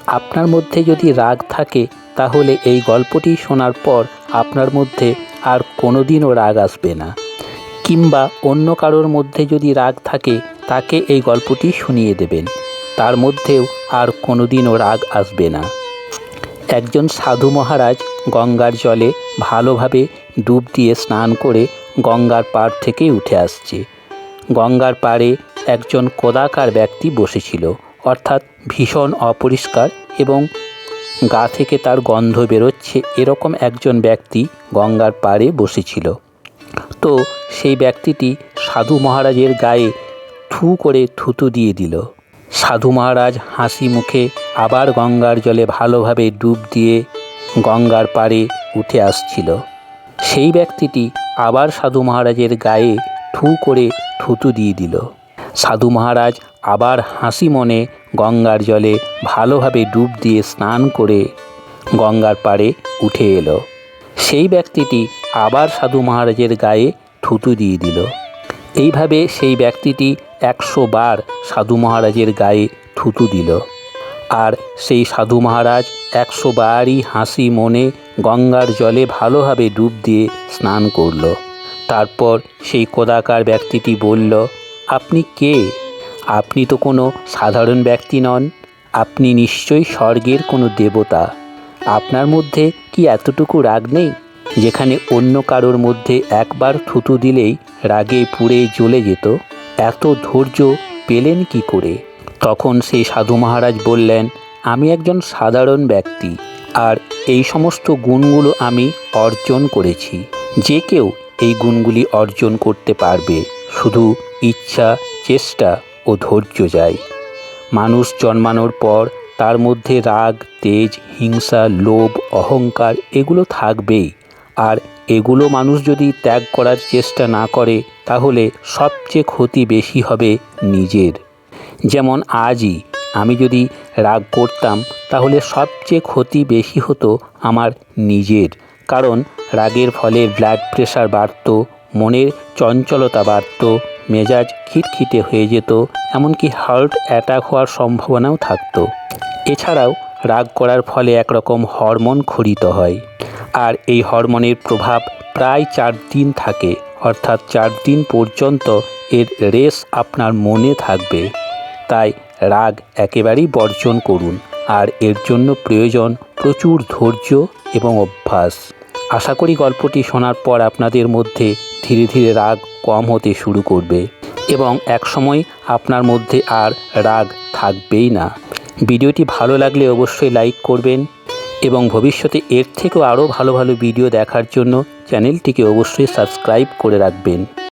আপনার মধ্যে যদি রাগ থাকে তাহলে এই গল্পটি শোনার পর আপনার মধ্যে আর কোনোদিনও রাগ আসবে না। কিংবা অন্য কারোর মধ্যে যদি রাগ থাকে তাকে এই গল্পটি শুনিয়ে দেবেন, তার মধ্যেও আর কোনোদিনও রাগ আসবে না। একজন সাধু মহারাজ গঙ্গার জলে ভালোভাবে ডুব দিয়ে স্নান করে গঙ্গার পাড় থেকে উঠে আসছে। গঙ্গার পাড়ে একজন কদাকার ব্যক্তি বসেছিল, অর্থাৎ ভীষণ অপরিষ্কার এবং গা থেকে তার গন্ধ বেরোচ্ছে এরকম একজন ব্যক্তি গঙ্গার পাড়ে বসেছিল। তো সেই ব্যক্তিটি সাধু মহারাজের গায়ে থু করে থুতু দিয়ে দিল। সাধু মহারাজ হাসি মুখে আবার গঙ্গার জলে ভালোভাবে ডুব দিয়ে গঙ্গার পাড়ে উঠে আসছিল। সেই ব্যক্তিটি আবার সাধু মহারাজের গায়ে থু করে থুতু দিয়ে দিল। সাধু মহারাজ আবার হাসি মনে গঙ্গার জলে ভালোভাবে ডুব দিয়ে স্নান করে গঙ্গার পাড়ে উঠে এলো। সেই ব্যক্তিটি আবার সাধু মহারাজের গায়ে থুতু দিয়ে দিল। এইভাবে সেই ব্যক্তিটি 100 বার সাধু মহারাজের গায়ে থুতু দিল। আর সেই সাধু মহারাজ 100 বারই হাসি মনে গঙ্গার জলে ভালোভাবে ডুব দিয়ে স্নান করল। তারপর সেই কদাকার ব্যক্তিটি বলল, আপনি কে? আপনি তো কোনো সাধারণ ব্যক্তি নন, আপনি নিশ্চয়ই স্বর্গের কোনো দেবতা। আপনার মধ্যে কি এতটুকু রাগ নেই? যেখানে অন্য কারোর মধ্যে একবার থুতু দিলেই রাগে পুড়ে জ্বলে যেত, এত ধৈর্য পেলেন কি করে? তখন সেই সাধু মহারাজ বললেন, আমি একজন সাধারণ ব্যক্তি, আর এই সমস্ত গুণগুলো আমি অর্জন করেছি। যে কেউ এই গুণগুলি অর্জন করতে পারবে, শুধু ইচ্ছা, চেষ্টা ও ধৈর্য চাই। মানুষ জন্মানোর পর তার মধ্যে রাগ, তেজ, হিংসা, লোভ, অহংকার এগুলো থাকবেই। আর এগুলো মানুষ যদি ত্যাগ করার চেষ্টা না করে তাহলে সবচেয়ে ক্ষতি বেশি হবে নিজের। যেমন আজই আমি যদি রাগ করতাম তাহলে সবচেয়ে ক্ষতি বেশি হতো আমার নিজের, কারণ রাগের ফলে ব্লাড প্রেশার বাড়ত, মনের চঞ্চলতা বাড়ত, মেজাজ খিটখিটে হয়ে যেত, এমনকি হার্ট অ্যাটাক হওয়ার সম্ভাবনাও থাকতো। এছাড়াও রাগ করার ফলে একরকম হরমোন ক্ষরিত হয়, আর এই হরমোনের প্রভাব প্রায় 4 দিন থাকে, অর্থাৎ 4 দিন পর্যন্ত এর রেশ আপনার মনে থাকবে। তাই রাগ একেবারেই বর্জন করুন, আর এর জন্য প্রয়োজন প্রচুর ধৈর্য এবং অভ্যাস। আশা করি গল্পটি শোনার পর আপনাদের মধ্যে ধীরে ধীরে রাগ কম হতে শুরু করবে এবং একসময় আপনার মধ্যে আর রাগ থাকবেই না। ভিডিওটি ভালো লাগলে অবশ্যই লাইক করবেন এবং ভবিষ্যতে এর থেকেও আরও ভালো ভালো ভিডিও দেখার জন্য চ্যানেলটিকে অবশ্যই সাবস্ক্রাইব করে রাখবেন।